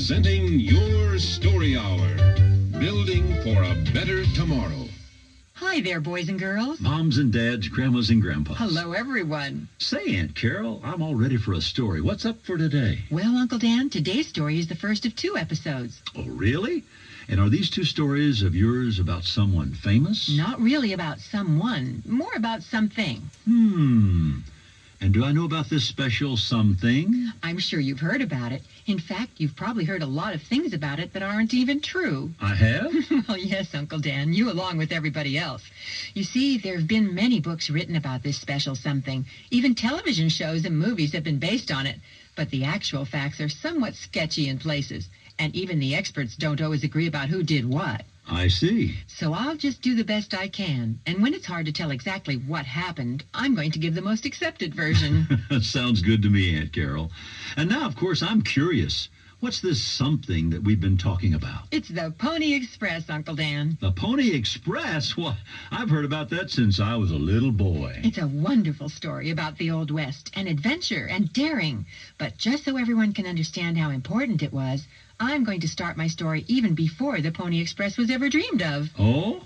presenting your Story Hour, building for a better tomorrow. Hi there, boys and girls. Moms and dads, grandmas and grandpas. Hello, everyone. Say, Aunt Carol, I'm all ready for a story. What's up for today? Well, Uncle Dan, today's story is the first of 2 episodes. Oh, really? And are these 2 stories of yours about someone famous? Not really about someone, more about something. And do I know about this special something? I'm sure you've heard about it. In fact, you've probably heard a lot of things about it that aren't even true. I have? Well, yes, Uncle Dan, you along with everybody else. You see, there have been many books written about this special something. Even television shows and movies have been based on it. But the actual facts are somewhat sketchy in places. And even the experts don't always agree about who did what. I see. So I'll just do the best I can. And when it's hard to tell exactly what happened, I'm going to give the most accepted version. Sounds good to me, Aunt Carol. And now, of course, I'm curious. What's this something that we've been talking about? It's the Pony Express, Uncle Dan. The Pony Express? Well, I've heard about that since I was a little boy. It's a wonderful story about the Old West and adventure and daring. But just so everyone can understand how important it was, I'm going to start my story even before the Pony Express was ever dreamed of. Oh?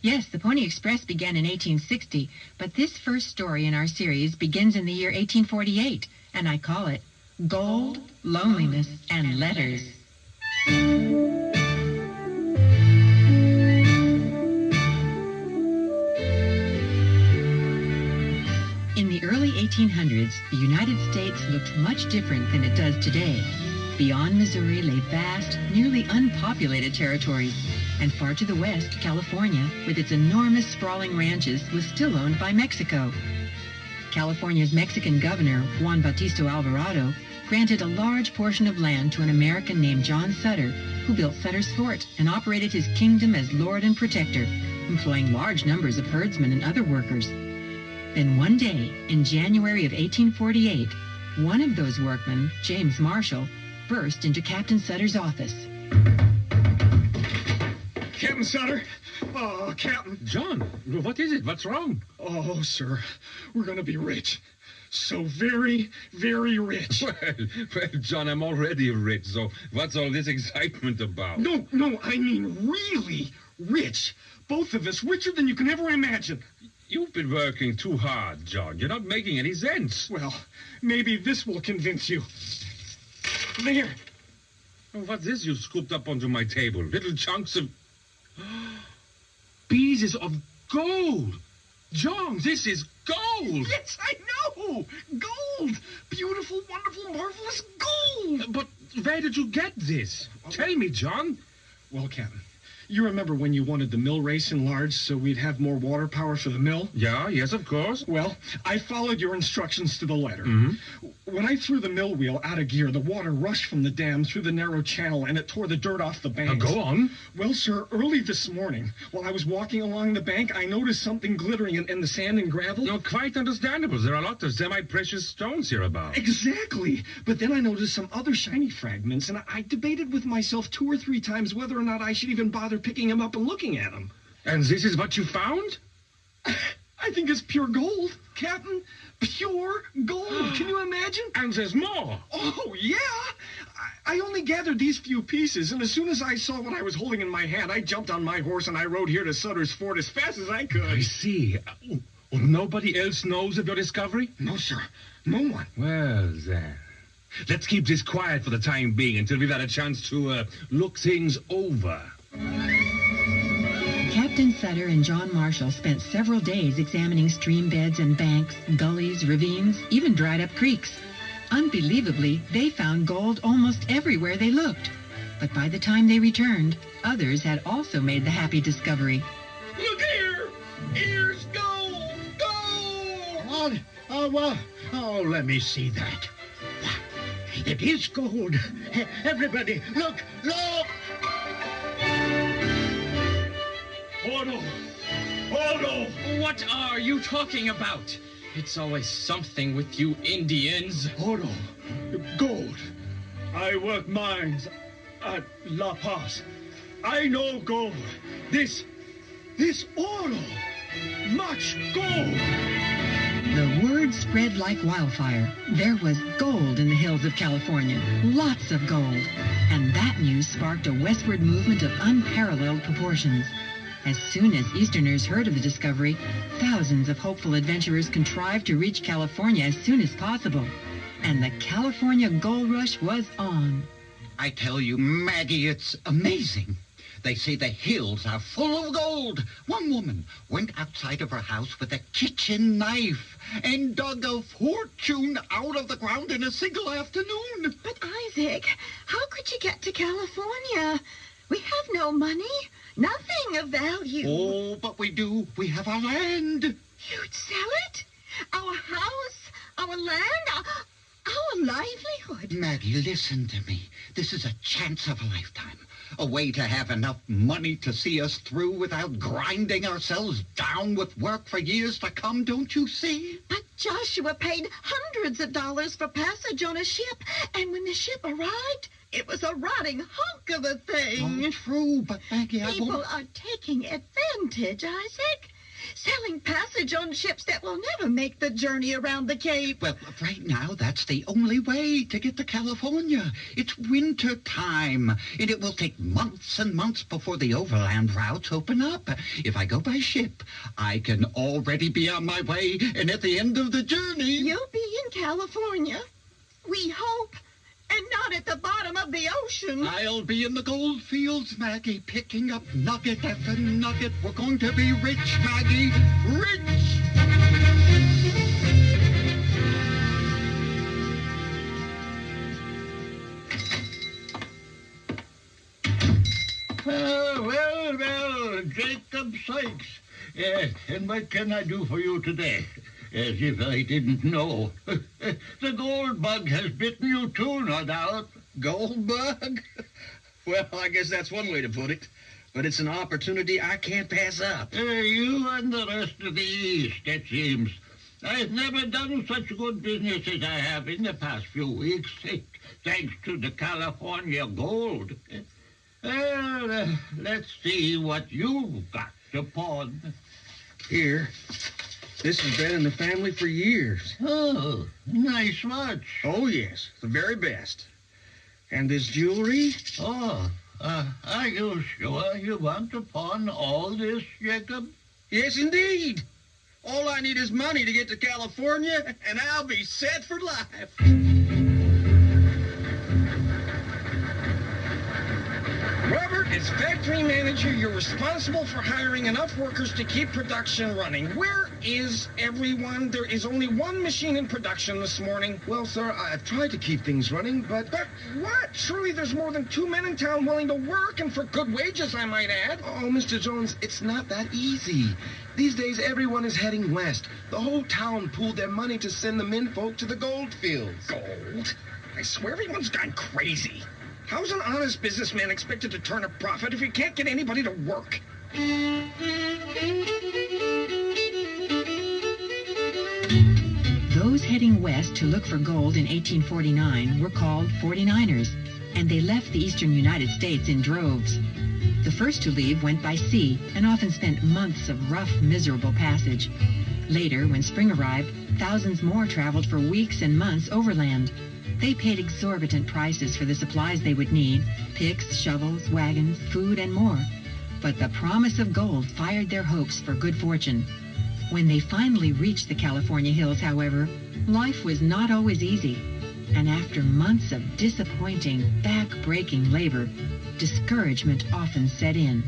Yes, the Pony Express began in 1860, but this first story in our series begins in the year 1848, and I call it Gold, Loneliness, and Letters. In the early 1800s, the United States looked much different than it does today. Beyond Missouri lay vast, nearly unpopulated territories, and far to the west, California, with its enormous sprawling ranches, was still owned by Mexico. California's Mexican governor, Juan Bautista Alvarado, granted a large portion of land to an American named John Sutter, who built Sutter's Fort and operated his kingdom as lord and protector, employing large numbers of herdsmen and other workers. Then one day, in January of 1848, one of those workmen, James Marshall, burst into Captain Sutter's office. Captain Sutter? Oh, Captain. John, what is it? What's wrong? Oh, sir, we're going to be rich. So very, very rich. Well, John, I'm already rich, so what's all this excitement about? No, I mean really rich. Both of us richer than you can ever imagine. You've been working too hard, John. You're not making any sense. Well, maybe this will convince you. There. Oh, what's this you scooped up onto my table? Little chunks of... pieces of gold. John, this is gold. Yes, I know. Gold. Beautiful, wonderful, marvelous gold. But where did you get this? Tell me, John. Well, Captain, you remember when you wanted the mill race enlarged so we'd have more water power for the mill? Yeah, yes, of course. Well, I followed your instructions to the letter. When I threw the mill wheel out of gear, the water rushed from the dam through the narrow channel, and it tore the dirt off the banks. Go on. Well, sir, early this morning, while I was walking along the bank, I noticed something glittering in the sand and gravel. No, quite understandable. There are a lot of semi-precious stones here about. Exactly. But then I noticed some other shiny fragments, and I debated with myself 2 or 3 times whether or not I should even bother picking them up and looking at them. And this is what you found? I think it's pure gold, Captain. Pure gold. Can you imagine? And there's more. Oh, yeah. I only gathered these few pieces, and as soon as I saw what I was holding in my hand, I jumped on my horse and I rode here to Sutter's Fort as fast as I could. I see. Nobody else knows of your discovery? No, sir. No one. Well, then. Let's keep this quiet for the time being until we've had a chance to look things over. Captain Sutter and John Marshall spent several days examining stream beds and banks, gullies, ravines, even dried-up creeks. Unbelievably, they found gold almost everywhere they looked. But by the time they returned, others had also made the happy discovery. Look here! Here's gold! Gold! Oh, let me see that. It is gold. Everybody, look! Oh, no! Oh, no! What are you talking about? It's always something with you Indians. Oh, no. Gold. I work mines at La Paz. I know gold. This oro. Much gold. The word spread like wildfire. There was gold in the hills of California, lots of gold. And that news sparked a westward movement of unparalleled proportions. As soon as Easterners heard of the discovery, thousands of hopeful adventurers contrived to reach California as soon as possible. And the California gold rush was on. I tell you, Maggie, it's amazing. They say the hills are full of gold. One woman went outside of her house with a kitchen knife and dug a fortune out of the ground in a single afternoon. But, Isaac, how could you get to California? We have no money, nothing of value. Oh, but we do. We have our land. You'd sell it? Our house, our land, our livelihood. Maggie, listen to me. This is a chance of a lifetime. A way to have enough money to see us through without grinding ourselves down with work for years to come, don't you see? But Joshua paid hundreds of dollars for passage on a ship, and when the ship arrived, it was a rotting hunk of a thing. Oh, true, but Maggie, People are taking advantage, Isaac. Selling passage on ships that will never make the journey around the Cape. Well, right now, that's the only way to get to California. It's winter time, and it will take months and months before the overland routes open up. If I go by ship, I can already be on my way, and at the end of the journey... You'll be in California, we hope, and not at the bottom of the ocean. I'll be in the gold fields, Maggie, picking up nugget after nugget. We're going to be rich, Maggie, rich! Well, Jacob Sykes. Yes, and what can I do for you today? As if I didn't know. The gold bug has bitten you too, no doubt. Gold bug? Well, I guess that's one way to put it. But it's an opportunity I can't pass up. You and the rest of the East, it seems. I've never done such good business as I have in the past few weeks, thanks to the California gold. Well, let's see what you've got to pawn. Here. This has been in the family for years. Oh, nice watch. Oh, yes. The very best. And this jewelry? Oh, are you sure you want to pawn all this, Jacob? Yes, indeed. All I need is money to get to California, and I'll be set for life. Robert, as factory manager, you're responsible for hiring enough workers to keep production running. Where is everyone? There is only one machine in production this morning. Well, sir, I've tried to keep things running, but... But what? Surely there's more than 2 men in town willing to work, and for good wages, I might add. Oh, Mr. Jones, it's not that easy. These days, everyone is heading west. The whole town pooled their money to send the menfolk to the gold fields. Gold? I swear everyone's gone crazy. How's an honest businessman expected to turn a profit if he can't get anybody to work? Those heading west to look for gold in 1849 were called 49ers, and they left the eastern United States in droves. The first to leave went by sea and often spent months of rough, miserable passage. Later, when spring arrived, thousands more traveled for weeks and months overland. They paid exorbitant prices for the supplies they would need, picks, shovels, wagons, food, and more. But the promise of gold fired their hopes for good fortune. When they finally reached the California hills, however, life was not always easy. And after months of disappointing, back-breaking labor, discouragement often set in.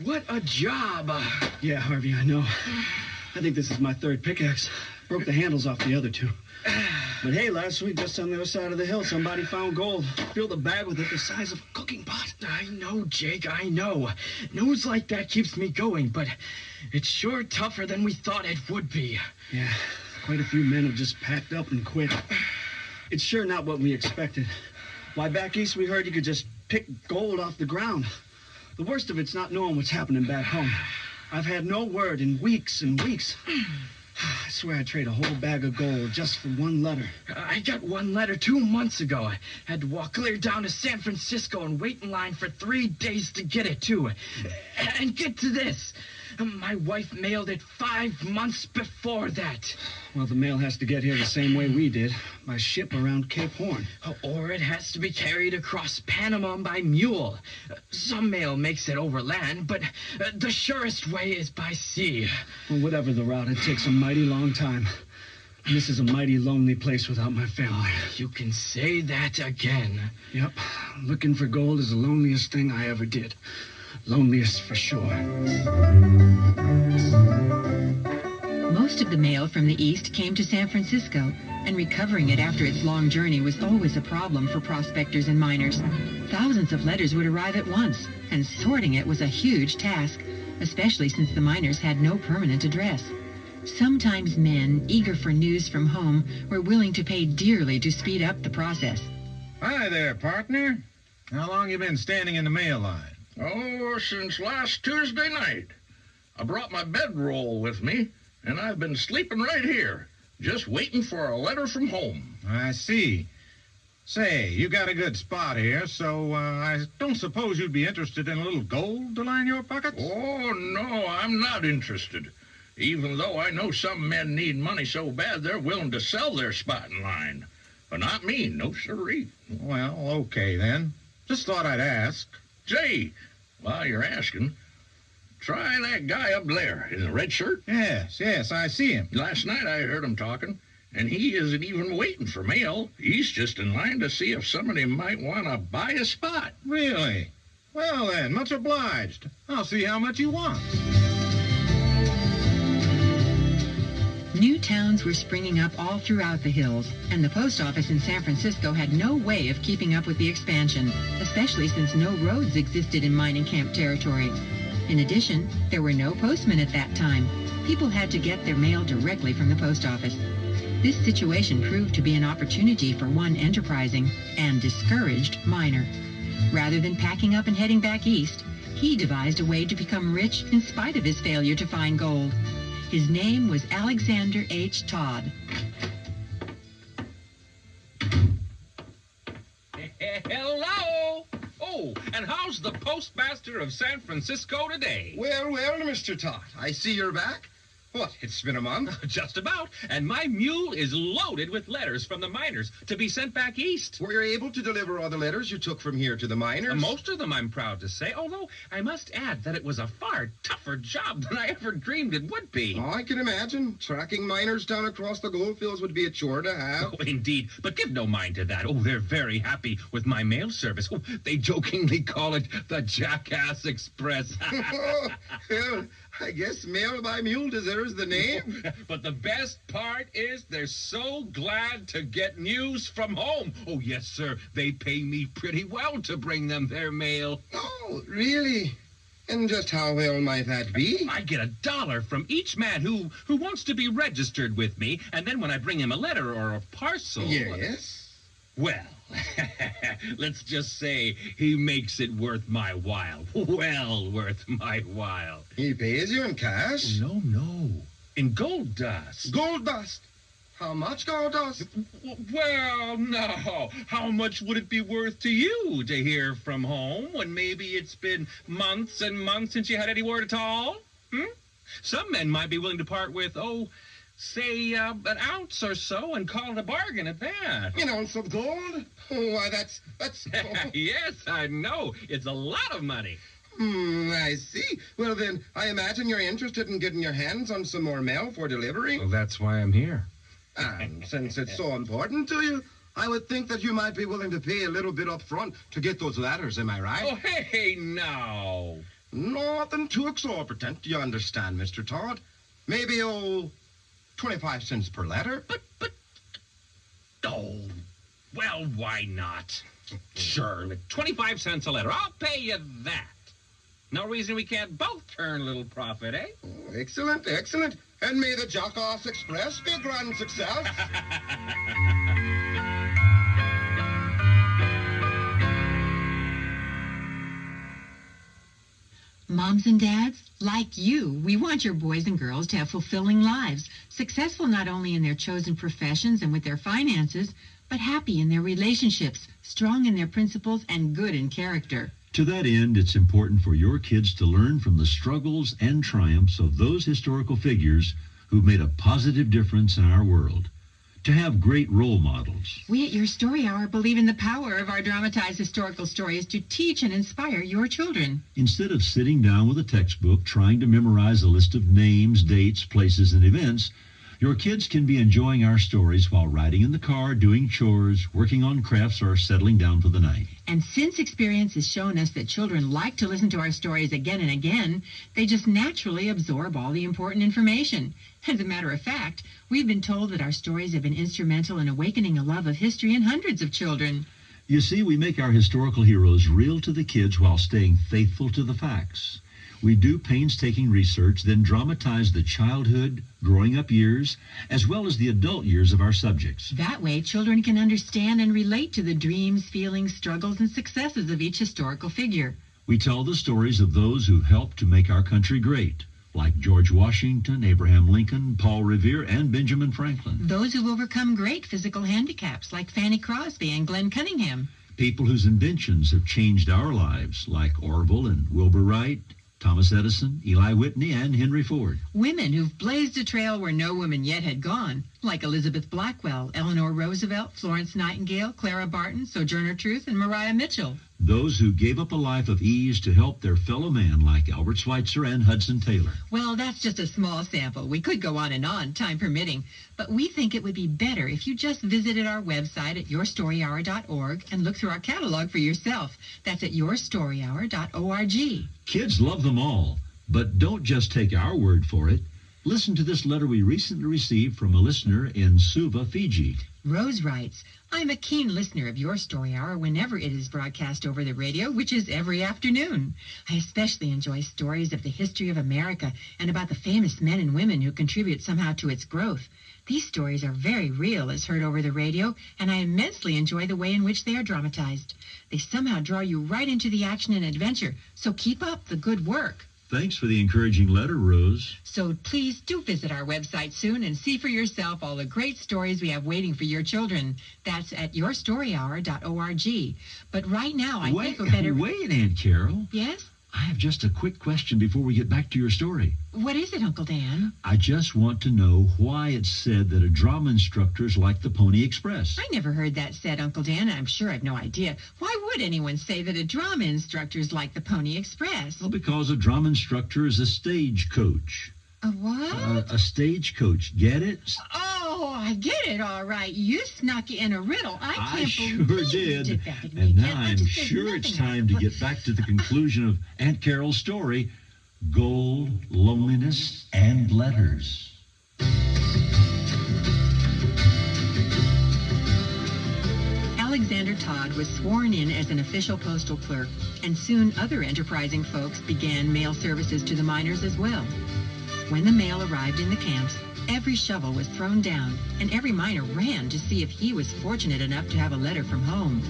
What a job. Yeah, Harvey, I know. I think this is my third pickaxe. Broke the handles off the other two. But hey, last week, just on the other side of the hill, somebody found gold. Filled a bag with it the size of a cooking pot. I know, Jake, I know. News like that keeps me going, but it's sure tougher than we thought it would be. Yeah, quite a few men have just packed up and quit. It's sure not what we expected. Why, back east we heard you could just pick gold off the ground. The worst of it's not knowing what's happening back home. I've had no word in weeks and weeks. I swear I'd trade a whole bag of gold just for one letter. I got one letter 2 months ago. I had to walk clear down to San Francisco and wait in line for 3 days to get it, too. And get to this. My wife mailed it 5 months before that. Well, the mail has to get here the same way we did, by ship around Cape Horn. Or it has to be carried across Panama by mule. Some mail makes it overland, but the surest way is by sea. Well, whatever the route, it takes a mighty long time. And this is a mighty lonely place without my family. You can say that again. Yep. Looking for gold is the loneliest thing I ever did. Loneliest for sure. Most of the mail from the east came to San Francisco, and recovering it after its long journey was always a problem for prospectors and miners. Thousands of letters would arrive at once, and sorting it was a huge task, especially since the miners had no permanent address. Sometimes men, eager for news from home, were willing to pay dearly to speed up the process. Hi there, partner. How long you been standing in the mail line? Oh, since last Tuesday night. I brought my bedroll with me, and I've been sleeping right here, just waiting for a letter from home. I see. Say, you got a good spot here, so I don't suppose you'd be interested in a little gold to line your pockets? Oh, no, I'm not interested. Even though I know some men need money so bad they're willing to sell their spot in line. But not me, no siree. Well, okay then. Just thought I'd ask. Say, while you're asking, try that guy up there in the red shirt. Yes, I see him. Last night I heard him talking, and he isn't even waiting for mail. He's just in line to see if somebody might want to buy a spot. Really? Well then, much obliged. I'll see how much he wants. New towns were springing up all throughout the hills, and the post office in San Francisco had no way of keeping up with the expansion, especially since no roads existed in mining camp territory. In addition, there were no postmen at that time. People had to get their mail directly from the post office. This situation proved to be an opportunity for one enterprising and discouraged miner. Rather than packing up and heading back east, he devised a way to become rich in spite of his failure to find gold. His name was Alexander H. Todd. Hello! Oh, and how's the postmaster of San Francisco today? Well, Mr. Todd, I see you're back. What, it's been a month? Just about. And my mule is loaded with letters from the miners to be sent back east. Were you able to deliver all the letters you took from here to the miners? Most of them, I'm proud to say, although I must add that it was a far tougher job than I ever dreamed it would be. Oh, I can imagine. Tracking miners down across the gold fields would be a chore to have. Oh, indeed. But give no mind to that. Oh, they're very happy with my mail service. Oh, they jokingly call it the Jackass Express. Well, I guess mail by mule deserves the name. But the best part is they're so glad to get news from home. Oh, yes, sir. They pay me pretty well to bring them their mail. Oh, really? And just how well might that be? I get $1 from each man who wants to be registered with me, and then when I bring him a letter or a parcel... Yes? Well, let's just say he makes it worth my while. Well worth my while. He pays you in cash? No. In gold dust. Gold dust? How much gold dust? Well, no. How much would it be worth to you to hear from home when maybe it's been months and months since you had any word at all? Some men might be willing to part with, say, an ounce or so and call it a bargain at that. An ounce of gold? Oh, why, that's... Yes, I know. It's a lot of money. I see. Well, then, I imagine you're interested in getting your hands on some more mail for delivery. Well, that's why I'm here. And since it's so important to you, I would think that you might be willing to pay a little bit up front to get those letters, am I right? Oh, hey, now. Nothing too exorbitant, you understand, Mr. Todd. Maybe, 25 cents per letter. But, well, why not? Sure, 25 cents a letter. I'll pay you that. No reason we can't both turn a little profit, eh? Oh, excellent. And may the Jackass Express be a grand success. Moms and dads, like you, we want your boys and girls to have fulfilling lives, successful not only in their chosen professions and with their finances, but happy in their relationships, strong in their principles, and good in character. To that end, it's important for your kids to learn from the struggles and triumphs of those historical figures who've made a positive difference in our world. To have great role models. We at Your Story Hour believe in the power of our dramatized historical stories to teach and inspire your children. Instead of sitting down with a textbook trying to memorize a list of names, dates, places, and events, your kids can be enjoying our stories while riding in the car, doing chores, working on crafts, or settling down for the night. And since experience has shown us that children like to listen to our stories again and again, they just naturally absorb all the important information. As a matter of fact, we've been told that our stories have been instrumental in awakening a love of history in hundreds of children. You see, we make our historical heroes real to the kids while staying faithful to the facts. We do painstaking research, then dramatize the childhood, growing up years, as well as the adult years of our subjects. That way, children can understand and relate to the dreams, feelings, struggles, and successes of each historical figure. We tell the stories of those who helped to make our country great, like George Washington, Abraham Lincoln, Paul Revere, and Benjamin Franklin. Those who've overcome great physical handicaps, like Fanny Crosby and Glenn Cunningham. People whose inventions have changed our lives, like Orville and Wilbur Wright, Thomas Edison, Eli Whitney, and Henry Ford. Women who've blazed a trail where no woman yet had gone, like Elizabeth Blackwell, Eleanor Roosevelt, Florence Nightingale, Clara Barton, Sojourner Truth, and Maria Mitchell. Those who gave up a life of ease to help their fellow man, like Albert Schweitzer and Hudson Taylor. Well, that's just a small sample. We could go on, time permitting. But we think it would be better if you just visited our website at yourstoryhour.org and look through our catalog for yourself. That's at yourstoryhour.org. Kids love them all, but don't just take our word for it. Listen to this letter we recently received from a listener in Suva, Fiji. Rose writes, I'm a keen listener of Your Story Hour whenever it is broadcast over the radio, which is every afternoon. I especially enjoy stories of the history of America and about the famous men and women who contribute somehow to its growth. These stories are very real as heard over the radio, and I immensely enjoy the way in which they are dramatized. They somehow draw you right into the action and adventure, so keep up the good work. Thanks for the encouraging letter, Rose. So please do visit our website soon and see for yourself all the great stories we have waiting for your children. That's at yourstoryhour.org. But right now, I think we're better... Wait, Aunt Carol. Yes? I have just a quick question before we get back to your story. What is it, Uncle Dan? I just want to know why it's said that a drama instructor is like the Pony Express. I never heard that said, Uncle Dan. I'm sure I've no idea. Why would anyone say that a drama instructor is like the Pony Express? Well, because a drama instructor is a stagecoach. A what? A stagecoach. Get it? Oh, I get it, all right. You snuck in a riddle. I sure believe did. You did that to me. And now I'm sure it's time to get back to the conclusion of Aunt Carol's story, Gold, Loneliness, and Letters. Alexander Todd was sworn in as an official postal clerk, and soon other enterprising folks began mail services to the miners as well. When the mail arrived in the camps, every shovel was thrown down, and every miner ran to see if he was fortunate enough to have a letter from home.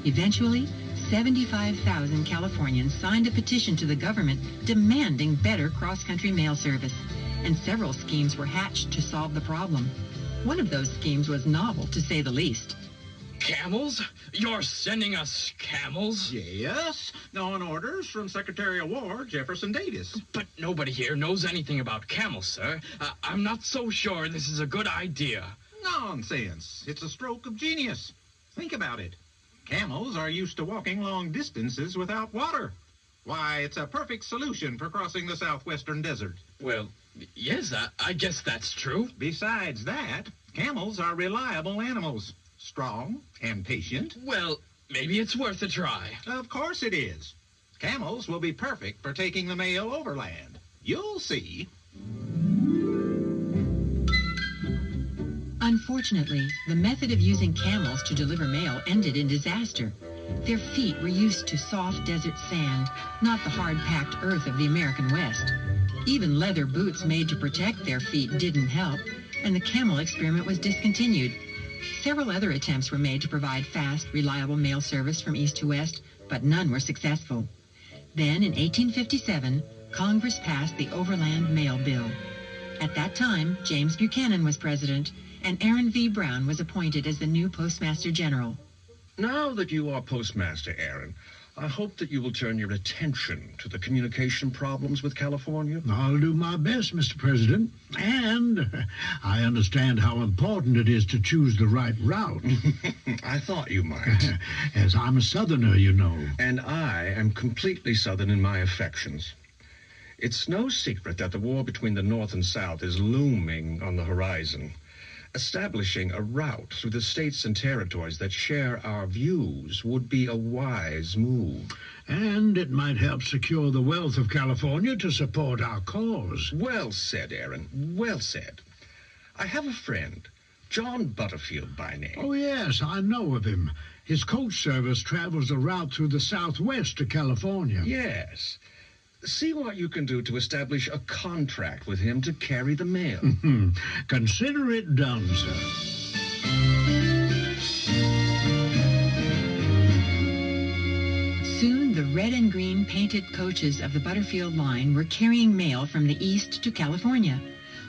Eventually, 75,000 Californians signed a petition to the government demanding better cross-country mail service, and several schemes were hatched to solve the problem. One of those schemes was novel, to say the least. Camels? You're sending us camels? Yes, on orders from Secretary of War Jefferson Davis. But nobody here knows anything about camels, sir. I'm not so sure this is a good idea. Nonsense. It's a stroke of genius. Think about it. Camels are used to walking long distances without water. Why, it's a perfect solution for crossing the southwestern desert. Well, yes, I guess that's true. Besides that, camels are reliable animals. Strong and patient. Well, maybe it's worth a try. Of course it is. Camels will be perfect for taking the mail overland. You'll see. Unfortunately, the method of using camels to deliver mail ended in disaster. Their feet were used to soft desert sand, not the hard-packed earth of the American West. Even leather boots made to protect their feet didn't help, and the camel experiment was discontinued. Several other attempts were made to provide fast, reliable mail service from east to west, but none were successful. Then, in 1857, Congress passed the Overland Mail Bill. At that time, James Buchanan was president, and Aaron V. Brown was appointed as the new Postmaster General. Now that you are Postmaster, Aaron, I hope that you will turn your attention to the communication problems with California. I'll do my best, Mr. President. And I understand how important it is to choose the right route. I thought you might. As I'm a Southerner, you know. And I am completely Southern in my affections. It's no secret that the war between the North and South is looming on the horizon. Establishing a route through the states and territories that share our views would be a wise move. And it might help secure the wealth of California to support our cause. Well said, Aaron. Well said. I have a friend, John Butterfield by name. Oh, yes, I know of him. His coach service travels a route through the Southwest to California. Yes. See what you can do to establish a contract with him to carry the mail. Consider it done, sir. Soon, the red and green painted coaches of the Butterfield line were carrying mail from the east to California.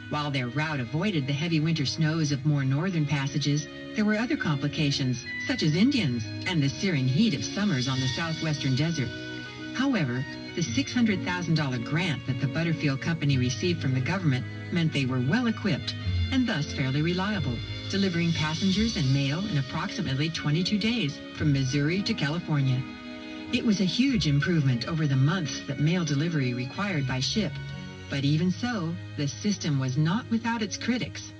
While their route avoided the heavy winter snows of more northern passages, there were other complications, such as Indians and the searing heat of summers on the southwestern desert. However, the $600,000 grant that the Butterfield Company received from the government meant they were well equipped and thus fairly reliable, delivering passengers and mail in approximately 22 days from Missouri to California. It was a huge improvement over the months that mail delivery required by ship. But even so, the system was not without its critics.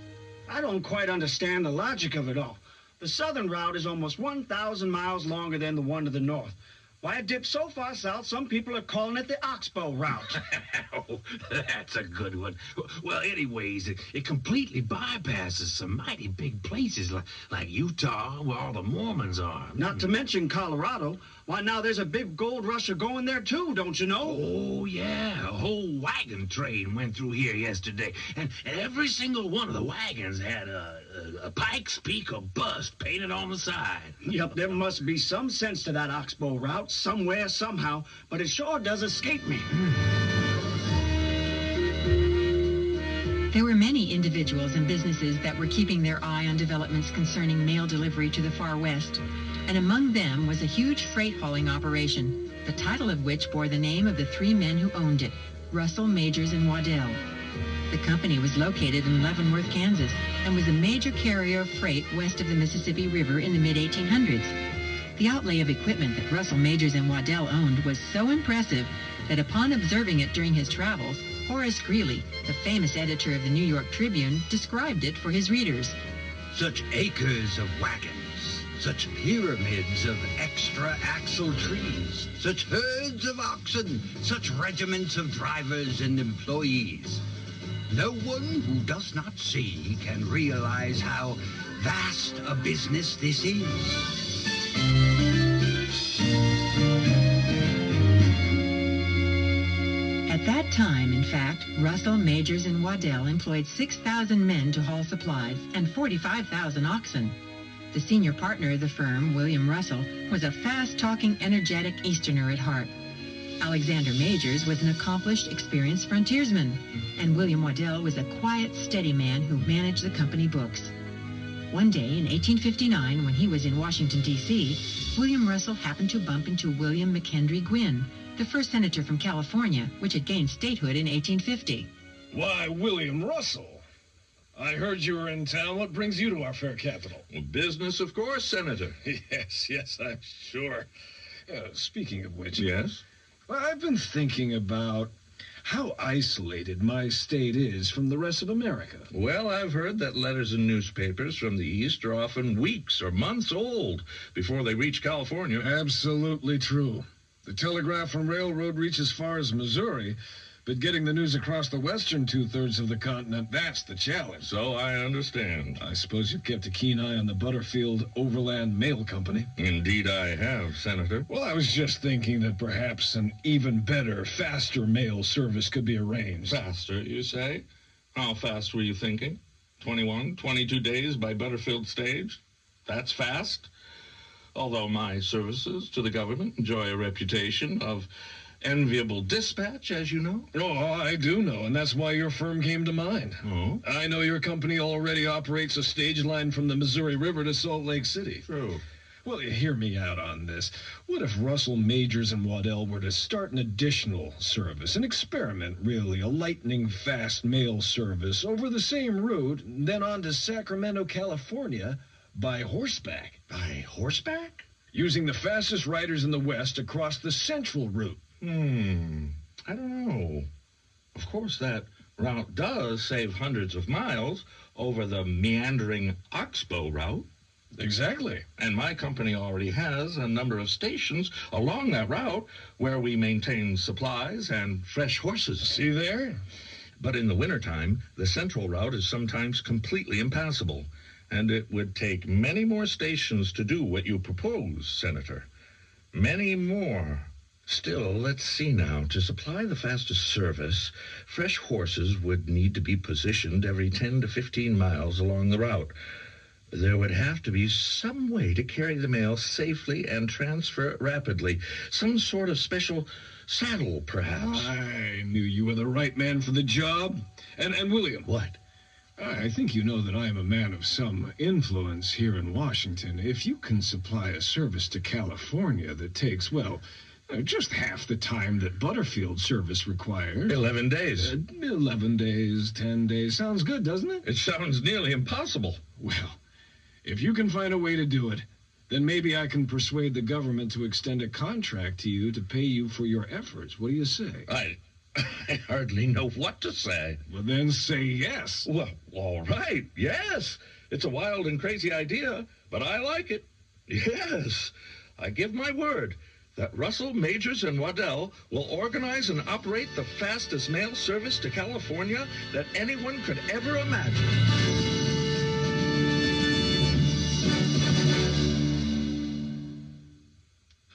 I don't quite understand the logic of it all. The southern route is almost 1,000 miles longer than the one to the north. Why, it dips so far south, some people are calling it the Oxbow route. Oh, that's a good one. Well, anyways, it completely bypasses some mighty big places like Utah, where all the Mormons are. Not to mention Colorado. Why, now there's a big gold rusher going there, too, don't you know? Oh, yeah. A whole wagon train went through here yesterday. And every single one of the wagons had a Pike's Peak or bust painted on the side. Yep, there must be some sense to that Oxbow route, somewhere, somehow, but it sure does escape me. There were many individuals and businesses that were keeping their eye on developments concerning mail delivery to the far west, and among them was a huge freight hauling operation, the title of which bore the name of the three men who owned it, Russell, Majors, and Waddell. The company was located in Leavenworth, Kansas, and was a major carrier of freight west of the Mississippi River in the mid-1800s. The outlay of equipment that Russell, Majors, and Waddell owned was so impressive that upon observing it during his travels, Horace Greeley, the famous editor of the New York Tribune, described it for his readers. Such acres of wagons, such pyramids of extra axle trees, such herds of oxen, such regiments of drivers and employees. No one who does not see can realize how vast a business this is. At that time, in fact, Russell, Majors, and Waddell employed 6,000 men to haul supplies and 45,000 oxen. The senior partner of the firm, William Russell, was a fast-talking, energetic Easterner at heart. Alexander Majors was an accomplished, experienced frontiersman, and William Waddell was a quiet, steady man who managed the company books. One day in 1859, when he was in Washington, D.C., William Russell happened to bump into William McKendry Gwynn, the first senator from California, which had gained statehood in 1850. Why, William Russell. I heard you were in town. What brings you to our fair capital? Well, business, of course, Senator. Yes, I'm sure. Speaking of which... Yes? Well, I've been thinking about how isolated my state is from the rest of America. Well, I've heard that letters and newspapers from the East are often weeks or months old before they reach California. Absolutely true. The telegraph and railroad reach as far as Missouri, but getting the news across the western two-thirds of the continent, that's the challenge. So I understand. I suppose you've kept a keen eye on the Butterfield Overland Mail Company. Indeed I have, Senator. Well, I was just thinking that perhaps an even better, faster mail service could be arranged. Faster, you say? How fast were you thinking? 21, 22 days by Butterfield stage? That's fast? Although my services to the government enjoy a reputation of enviable dispatch, as you know. Oh, I do know, and that's why your firm came to mind. Oh? I know your company already operates a stage line from the Missouri River to Salt Lake City. True. Well, hear me out on this. What if Russell, Majors, and Waddell were to start an additional service, an experiment, really, a lightning-fast mail service over the same route, then on to Sacramento, California, by horseback? By horseback? Using the fastest riders in the West across the central route. I don't know. Of course, that route does save hundreds of miles over the meandering Oxbow route. Exactly. And my company already has a number of stations along that route where we maintain supplies and fresh horses. See there? But in the wintertime, the central route is sometimes completely impassable, and it would take many more stations to do what you propose, Senator. Many more. Still, let's see now. To supply the fastest service, fresh horses would need to be positioned every 10 to 15 miles along the route. There would have to be some way to carry the mail safely and transfer it rapidly. Some sort of special saddle, perhaps. I knew you were the right man for the job. And William. What? I think you know that I am a man of some influence here in Washington. If you can supply a service to California that takes, well, just half the time that Butterfield service requires. 11 days. 11 days, 10 days. Sounds good, doesn't it? It sounds nearly impossible. Well, if you can find a way to do it, then maybe I can persuade the government to extend a contract to you to pay you for your efforts. What do you say? I hardly know what to say. Well, then say yes. Well, all right, yes. It's a wild and crazy idea, but I like it. Yes, I give my word that Russell, Majors, and Waddell will organize and operate the fastest mail service to California that anyone could ever imagine.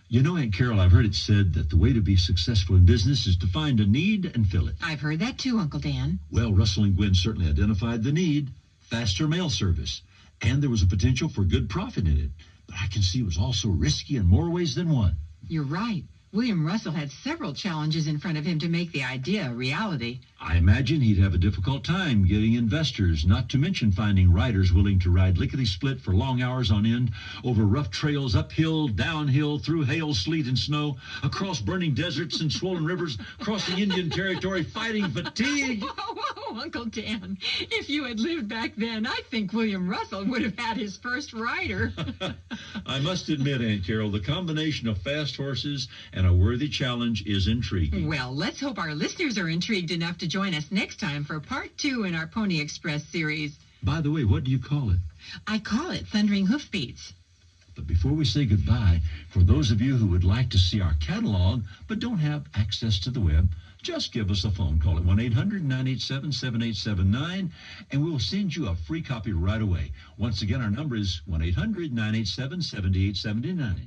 You know, Aunt Carol, I've heard it said that the way to be successful in business is to find a need and fill it. I've heard that too, Uncle Dan. Well, Russell and Gwen certainly identified the need, faster mail service, and there was a potential for good profit in it. But I can see it was also risky in more ways than one. You're right. William Russell had several challenges in front of him to make the idea a reality. I imagine he'd have a difficult time getting investors, not to mention finding riders willing to ride lickety-split for long hours on end, over rough trails, uphill, downhill, through hail, sleet, and snow, across burning deserts and swollen rivers, crossing Indian territory, fighting fatigue. Oh, Uncle Dan, if you had lived back then, I think William Russell would have had his first rider. I must admit, Aunt Carol, the combination of fast horses and a worthy challenge is intriguing. Well, let's hope our listeners are intrigued enough to join us next time for part 2 in our Pony Express series. By the way, what do you call it? I call it Thundering Hoofbeats. But before we say goodbye, for those of you who would like to see our catalog but don't have access to the web, just give us a phone call at 1-800-987-7879, and we'll send you a free copy right away. Once again, our number is 1-800-987-7879.